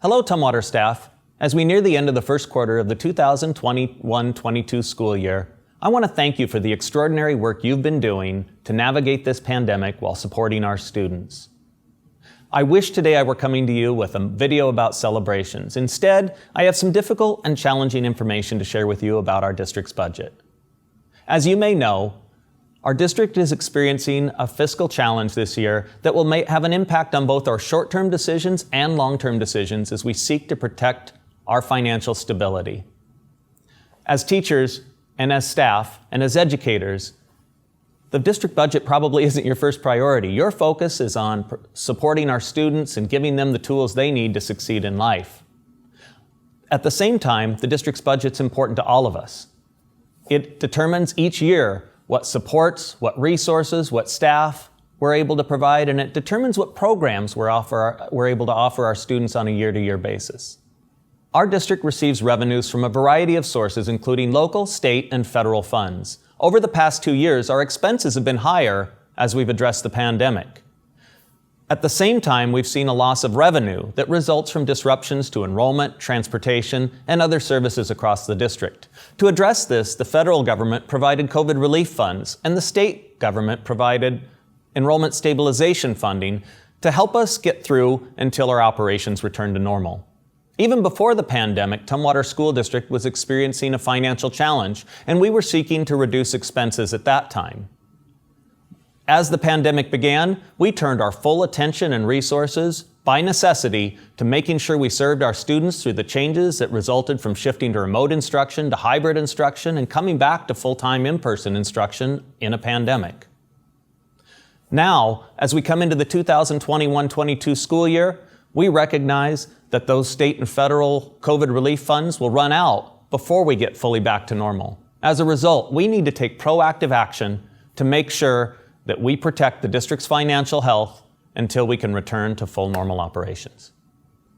Hello, Tumwater staff. As we near the end of the first quarter of the 2021-22 school year, I want to thank you for the extraordinary work you've been doing to navigate this pandemic while supporting our students. I wish today I were coming to you with a video about celebrations. Instead, I have some difficult and challenging information to share with you about our district's budget. As you may know, our district is experiencing a fiscal challenge this year that will have an impact on both our short-term decisions and long-term decisions as we seek to protect our financial stability. As teachers and as staff and as educators, the district budget probably isn't your first priority. Your focus is on supporting our students and giving them the tools they need to succeed in life. At the same time, the district's budget's important to all of us. It determines each year what supports, what resources, what staff we're able to provide, and it determines what programs we're able to offer our students on a year-to-year basis. Our district receives revenues from a variety of sources, including local, state, and federal funds. Over the past 2 years, our expenses have been higher as we've addressed the pandemic. At the same time, we've seen a loss of revenue that results from disruptions to enrollment, transportation, and other services across the district. To address this, the federal government provided COVID relief funds, and the state government provided enrollment stabilization funding to help us get through until our operations return to normal. Even before the pandemic, Tumwater School District was experiencing a financial challenge, and we were seeking to reduce expenses at that time. As the pandemic began, we turned our full attention and resources, by necessity, to making sure we served our students through the changes that resulted from shifting to remote instruction, to hybrid instruction, and coming back to full-time in-person instruction in a pandemic. Now, as we come into the 2021-22 school year, we recognize that those state and federal COVID relief funds will run out before we get fully back to normal. As a result, we need to take proactive action to make sure that we protect the district's financial health until we can return to full normal operations.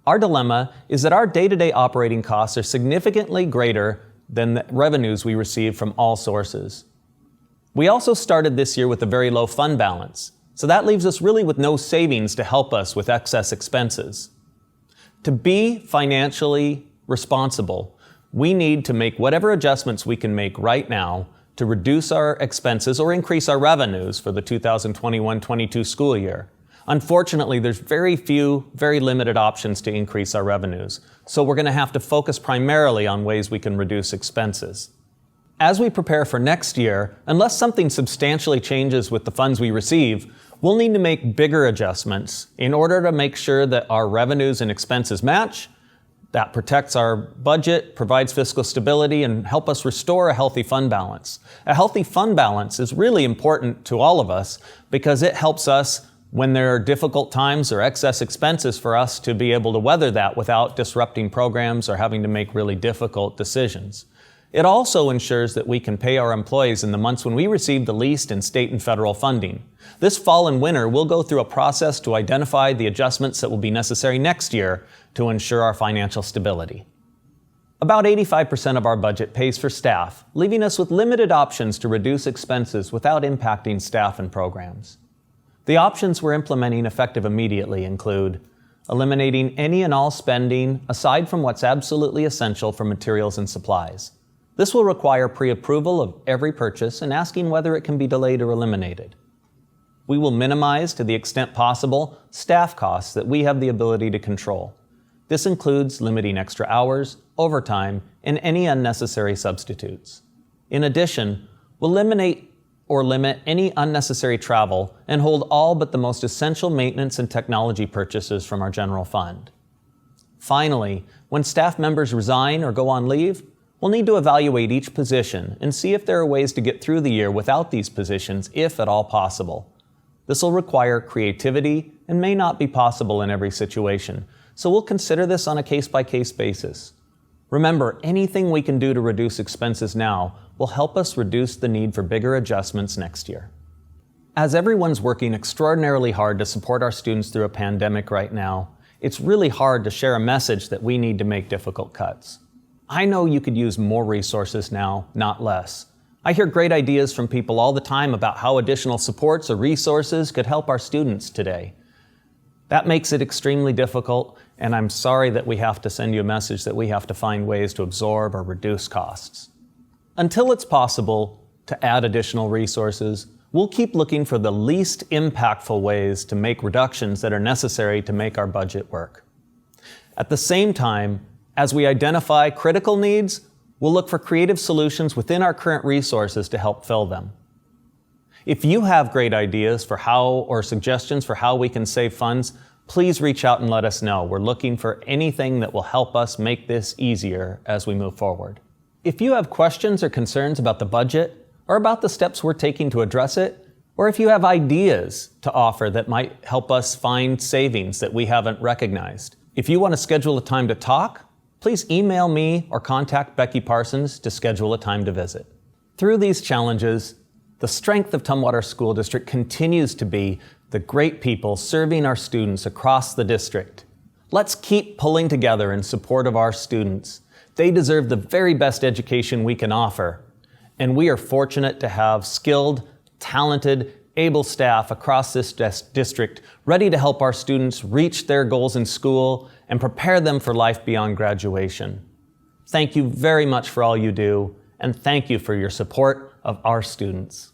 Our dilemma is that our day-to-day operating costs are significantly greater than the revenues we receive from all sources. We also started this year with a very low fund balance, so that leaves us really with no savings to help us with excess expenses. To be financially responsible, we need to make whatever adjustments we can make right now to reduce our expenses or increase our revenues for the 2021-22 school year. Unfortunately, there's very limited options to increase our revenues, so we're going to have to focus primarily on ways we can reduce expenses. As we prepare for next year, unless something substantially changes with the funds we receive, we'll need to make bigger adjustments in order to make sure that our revenues and expenses match. That protects our budget, provides fiscal stability, and help us restore a healthy fund balance. A healthy fund balance is really important to all of us because it helps us when there are difficult times or excess expenses for us to be able to weather that without disrupting programs or having to make really difficult decisions. It also ensures that we can pay our employees in the months when we receive the least in state and federal funding. This fall and winter, we'll go through a process to identify the adjustments that will be necessary next year to ensure our financial stability. About 85% of our budget pays for staff, leaving us with limited options to reduce expenses without impacting staff and programs. The options we're implementing effective immediately include eliminating any and all spending aside from what's absolutely essential for materials and supplies. This will require pre-approval of every purchase and asking whether it can be delayed or eliminated. We will minimize, to the extent possible, staff costs that we have the ability to control. This includes limiting extra hours, overtime, and any unnecessary substitutes. In addition, we'll eliminate or limit any unnecessary travel and hold all but the most essential maintenance and technology purchases from our general fund. Finally, when staff members resign or go on leave, we'll need to evaluate each position and see if there are ways to get through the year without these positions, if at all possible. This will require creativity and may not be possible in every situation, so we'll consider this on a case-by-case basis. Remember, anything we can do to reduce expenses now will help us reduce the need for bigger adjustments next year. As everyone's working extraordinarily hard to support our students through a pandemic right now, it's really hard to share a message that we need to make difficult cuts. I know you could use more resources now, not less. I hear great ideas from people all the time about how additional supports or resources could help our students today. That makes it extremely difficult, and I'm sorry that we have to send you a message that we have to find ways to absorb or reduce costs. Until it's possible to add additional resources, we'll keep looking for the least impactful ways to make reductions that are necessary to make our budget work. At the same time, as we identify critical needs, we'll look for creative solutions within our current resources to help fill them. If you have great ideas for how or suggestions for how we can save funds, please reach out and let us know. We're looking for anything that will help us make this easier as we move forward. If you have questions or concerns about the budget or about the steps we're taking to address it, or if you have ideas to offer that might help us find savings that we haven't recognized, if you want to schedule a time to talk, please email me or contact Becky Parsons to schedule a time to visit. Through these challenges, the strength of Tumwater School District continues to be the great people serving our students across the district. Let's keep pulling together in support of our students. They deserve the very best education we can offer, and we are fortunate to have skilled, talented, able staff across this district ready to help our students reach their goals in school and prepare them for life beyond graduation. Thank you very much for all you do, and thank you for your support of our students.